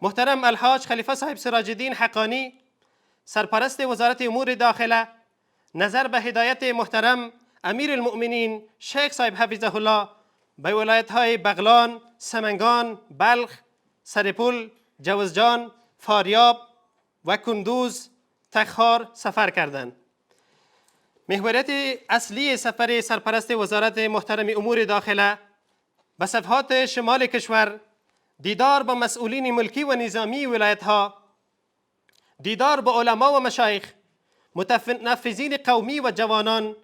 محترم الحاج خلیفه صاحب سراج الدین حقانی سرپرست وزارت امور داخله نظر به هدایت محترم امیر المؤمنین شیخ صاحب حفظه الله به ولایت های بغلان، سمنگان، بلخ، سرپل، جوزجان، فاریاب و کندوز تخار سفر کردند. محوریت اصلی سفر سرپرست وزارت محترم امور داخله به صفحات شمال کشور دیدار با مسئولین ملکی و نظامی ولایت ها، دیدار با علما و مشایخ، متنفذین قومی و جوانان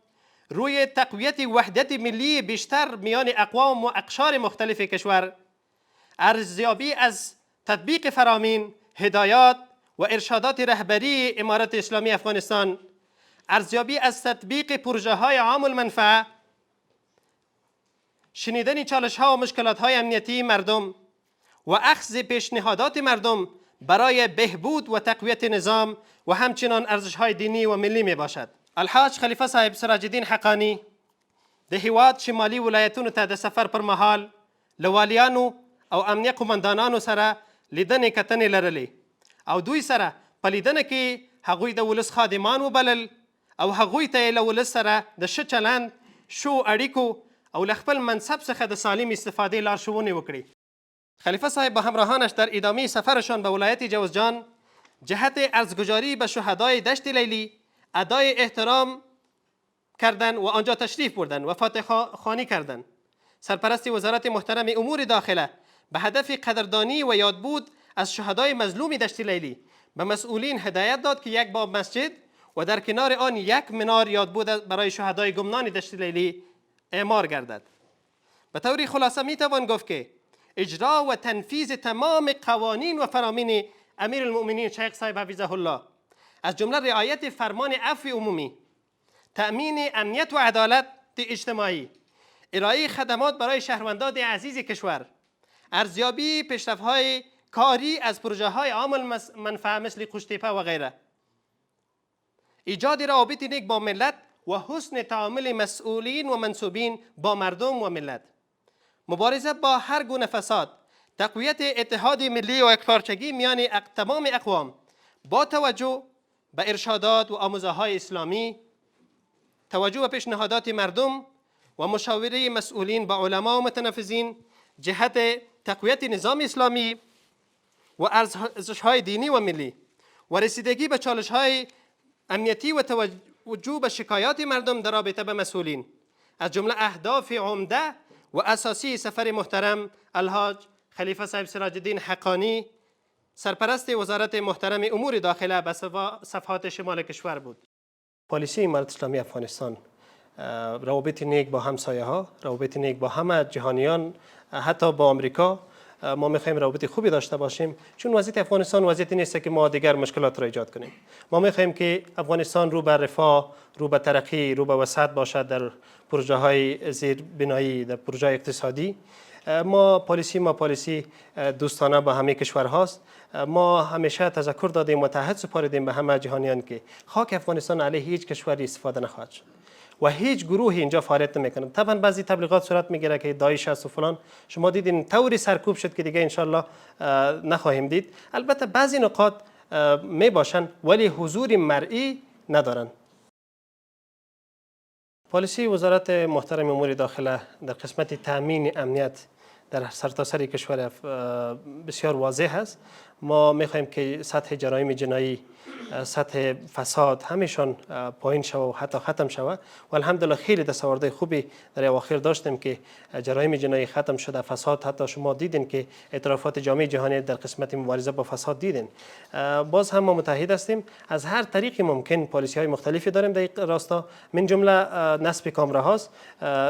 روی تقویت وحدت ملی بیشتر میان اقوام و اقشار مختلف کشور، ارزیابی از تطبیق فرامین، هدایات و ارشادات رهبری امارت اسلامی افغانستان، ارزیابی از تطبیق پروژه های عام المنفعه، شنیدن چالش ها و مشکلات های امنیتی مردم و اخذ پیشنهادات مردم برای بهبود و تقویت نظام و همچنان ارزش های دینی و ملی می باشد. الحاج خلیفه صاحب سراج الدین حقانی د هیواد شمالي ولایتونو ته د سفر پر مهال له والیانو او امنیه قمندانانو سره لیدنې کتنې لرلې او دوی سره په لیدنه کې هغوی د ولس خادمان وبلل او هغوی ته یې له ولس سره د ښه چلند، شو اړیکو او له خپل منصب څخه د سالم استفادې لارښوونې وکړې. خلیفه صاحب به همراهانش در ادامه سفرشان به ولایت جوزجان جهت ارزگزاری به شهدای دشت لیلی ادای احترام کردند و آنجا تشریف بردند و فاتحه خوانی کردند. سرپرست وزارت محترم امور داخله به هدف قدردانی و یادبود از شهدای مظلوم دشت لیلی به مسئولین هدایت داد که یک باب مسجد و در کنار آن یک منار یادبود برای شهدای گمنان دشت لیلی اعمار گردد. به طور خلاصه می توان گفت که اجرا و تنفیذ تمام قوانین و فرامین امیر المؤمنین شیخ صاحب حفظه الله از جمله رعایت فرمان عفو عمومی، تأمین امنیت و عدالت اجتماعی، ارائه خدمات برای شهروندان عزیز کشور، ارزیابی پیشرفت‌های کاری از پروژه های عام المنفعه مثل قوشتیپه و غیره، ایجاد روابط نیک با ملت و حسن تعامل مسئولین و منصوبین با مردم و ملت، مبارزه با هر گونه فساد، تقویت اتحاد ملی و یکپارچگی میان تمام اقوام با توجه به ارشادات و آموزه های اسلامی، توجه به پیشنهادات مردم و مشاوره مسئولین با علما و متنفذین جهت تقویت نظام اسلامی و ارزش های دینی و ملی و رسیدگی به چالش های امنیتی و توجه به شکایات مردم در رابطه به مسئولین، از جمله اهداف عمده و اساسی سفر محترم الحاج خلیفه صاحب سراج الدین حقانی سرپرست وزارت محترم امور داخله به صفحات شمال کشور بود. پالیسی امارت اسلامی افغانستان روابط نیک با همسایه ها، روابط نیک با همه جهانیان، حتی با آمریکا ما میخوایم روابط خوبی داشته باشیم، چون وضعیت افغانستان وضعیتی نیست که ما دیگر مشکلات را ایجاد کنیم. ما میخوایم که افغانستان رو به رفاه، رو به ترقی، رو به وسعت باشد در پروژه های زیربنایی، در پروژه اقتصادی. ما پالیسی دوستانه با همه کشورهاست. ما همیشه تذکر دادیم و تعهد سپاریدیم به همه جهانیان که خاک افغانستان علیه هیچ کشوری استفاده نخواهد شد و هیچ گروهی اینجا فعالیت نمیکنه. طبعا بعضی تبلیغات صورت میگیره که داعش است و فلان، شما دیدین طوری سرکوب شد که دیگه انشالله نخواهیم دید. البته بعضی نقاط می باشن ولی حضور مرئی ندارن. پالیسی وزارت محترم امور داخله در قسمت تامین امنیت در سرتاسر کشور بسیار واضح است. ما میخواهیم که سطح جرایم جنایی، سطح فساد همیشان پایین شود و حتی ختم شود و الحمدلله خیلی دستاوردهای خوبی در اواخر داشتیم که جرایم جنایی ختم شده، فساد حتی شما دیدین که اعترافات جامعه جهانی در قسمت مبارزه با فساد دیدین. باز هم ما متحد هستیم، از هر طریقی ممکن پالیسی های مختلفی داریم در این راستا، من جمله نصب کامراهاست.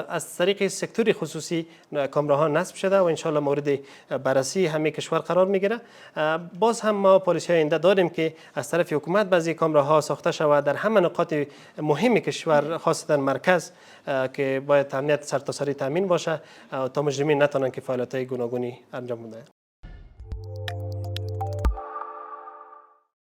از طریق سکتور خصوصی کامراها نصب شده و انشالله مورد بررسی همه کشور قرار میگیره. باز هم ما پالیسی های آینده داریم که از طرف حکومت بعضی کامراها ساخته شود در همه نقاط مهم کشور، خاصتا مرکز، که باید امنیت سرتاسری تامین باشه تا مجرمین نتونن که فعالیت‌های گوناگونی انجام بدن.